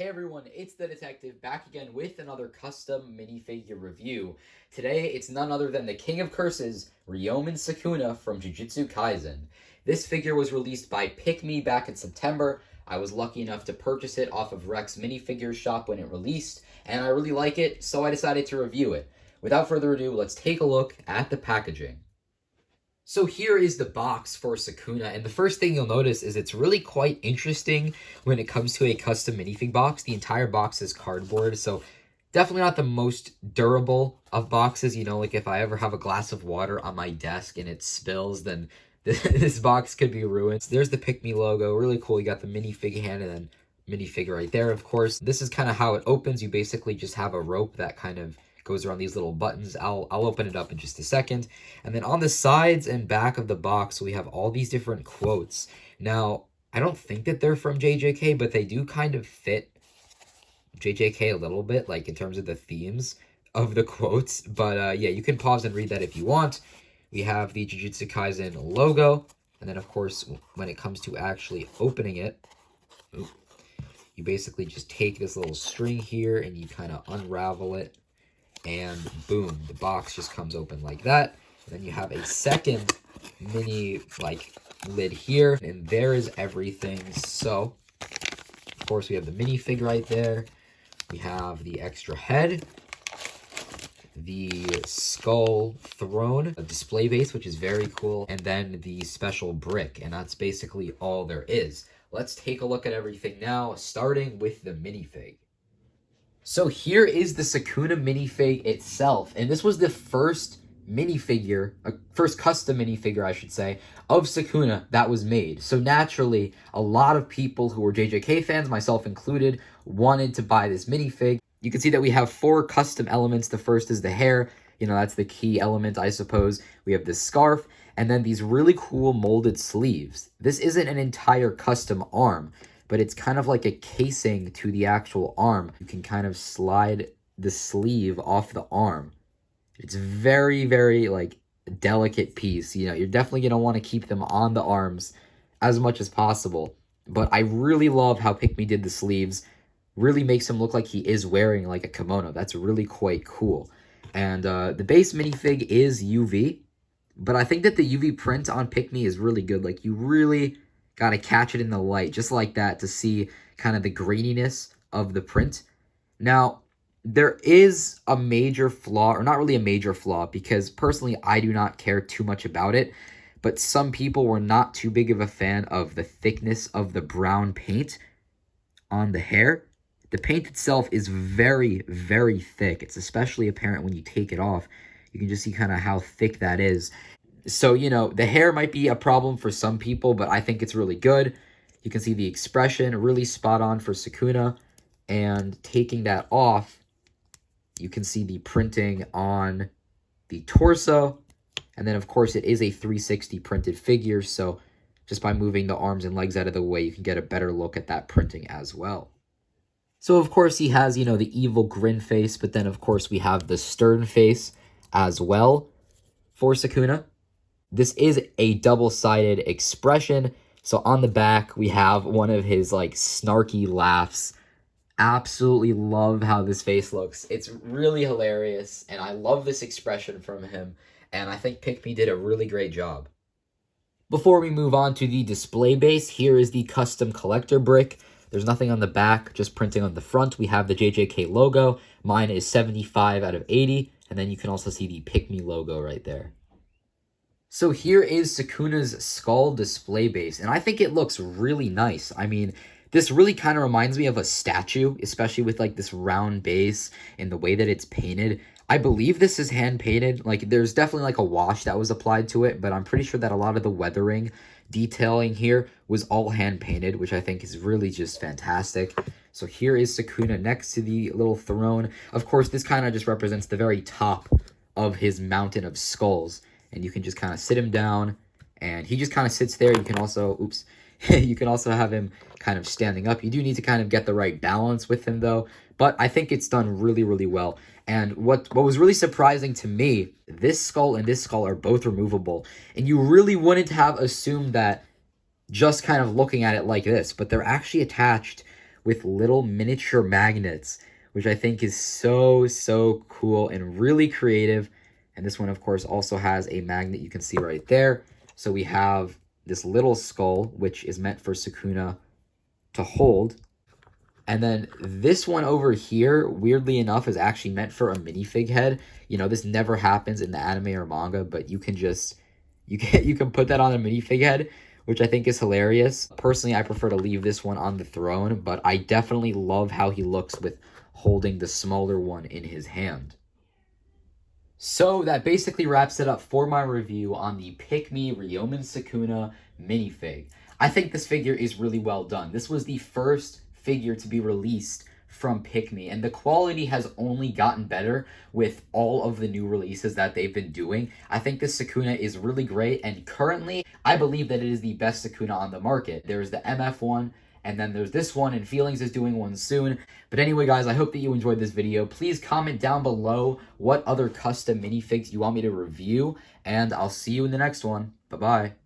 Hey everyone, it's the Detective back again with another custom minifigure review. Today, it's none other than the King of Curses, Ryomen Sukuna from Jujutsu Kaisen. This figure was released by Pick Me back in September. I was lucky enough to purchase it off of Rex Minifigures shop when it released, and I really like it, so I decided to review it. Without further ado, let's take a look at the packaging. So here is the box for Sukuna, and the first thing you'll notice is it's really quite interesting when it comes to a custom minifig box. The entire box is cardboard, so definitely not the most durable of boxes. You know, like if I ever have a glass of water on my desk and it spills, then this box could be ruined. There's the Pick Me logo, really cool. You got the minifig hand and then minifigure right there, of course. This is kind of how it opens. You basically just have a rope that kind of goes around these little buttons. I'll open it up in just a second. And then on the sides and back of the box, we have all these different quotes. Now, I don't think that they're from JJK, but they do kind of fit JJK a little bit, like in terms of the themes of the quotes. But yeah, you can pause and read that if you want. We have the Jujutsu Kaisen logo. And then, of course, when it comes to actually opening it, you basically just take this little string here and you kind of unravel it. And boom, the box just comes open like that. And then you have a second mini lid here, and there is everything. So of course we have the minifig right there. We have the extra head, the skull throne, a display base, which is very cool, and then the special brick, and that's basically all there is. Let's take a look at everything now, starting with the minifig. So here is the Sukuna minifig itself, and this was the first minifigure, first custom minifigure, I should say, of Sukuna that was made. So naturally, a lot of people who were JJK fans, myself included, wanted to buy this minifig. You can see that we have 4 custom elements. The first is the hair. You know, that's the key element, I suppose. We have this scarf, and then these really cool molded sleeves. This isn't an entire custom arm, but it's kind of like a casing to the actual arm. You can kind of slide the sleeve off the arm. It's very, very delicate piece. You know, you're definitely going to want to keep them on the arms as much as possible. But I really love how Pick Me did the sleeves. Really makes him look like he is wearing like a kimono. That's really quite cool. And the base minifig is UV, but I think that the UV print on Pick Me is really good. Like, you really gotta catch it in the light, just like that, to see kind of the graininess of the print. Now, there is a major flaw, or not really a major flaw, because personally I do not care too much about it, but some people were not too big of a fan of the thickness of the brown paint on the hair. The paint itself is very, very thick. It's especially apparent when you take it off. You can just see kind of how thick that is. So, you know, the hair might be a problem for some people, but I think it's really good. You can see the expression, really spot on for Sukuna. And taking that off, you can see the printing on the torso. And then, of course, it is a 360 printed figure. So just by moving the arms and legs out of the way, you can get a better look at that printing as well. So, of course, he has, you know, the evil grin face. But then, of course, we have the stern face as well for Sukuna. This is a double-sided expression. So on the back, we have one of his snarky laughs. Absolutely love how this face looks. It's really hilarious, and I love this expression from him. And I think Pick Me did a really great job. Before we move on to the display base, here is the custom collector brick. There's nothing on the back, just printing on the front. We have the JJK logo. Mine is 75 out of 80. And then you can also see the Pick Me logo right there. So here is Sukuna's skull display base, and I think it looks really nice. I mean, this really kind of reminds me of a statue, especially with this round base and the way that it's painted. I believe this is hand painted. There's definitely a wash that was applied to it, but I'm pretty sure that a lot of the weathering detailing here was all hand painted, which I think is really just fantastic. So here is Sukuna next to the little throne. Of course, this kind of just represents the very top of his mountain of skulls. And you can just kind of sit him down, and he just kind of sits there. You can also, you can also have him kind of standing up. You do need to kind of get the right balance with him, though. But I think it's done really, really well. And what was really surprising to me, this skull and this skull are both removable. And you really wouldn't have assumed that just kind of looking at it like this. But they're actually attached with little miniature magnets, which I think is so cool and really creative. And this one, of course, also has a magnet you can see right there. So we have this little skull, which is meant for Sukuna to hold. And then this one over here, weirdly enough, is actually meant for a minifig head. You know, this never happens in the anime or manga, but you can just, you can put that on a minifig head, which I think is hilarious. Personally, I prefer to leave this one on the throne, but I definitely love how he looks with holding the smaller one in his hand. So that basically wraps it up for my review on the Pick Me Ryomen Sukuna minifig. I think this figure is really well done. This was the first figure to be released from Pick Me, and the quality has only gotten better with all of the new releases that they've been doing. I think this Sukuna is really great, and currently, I believe that it is the best Sukuna on the market. There's the MF one, and then there's this one, and Feelings is doing one soon. But anyway, guys, I hope that you enjoyed this video. Please comment down below what other custom minifigs you want me to review, and I'll see you in the next one. Bye-bye.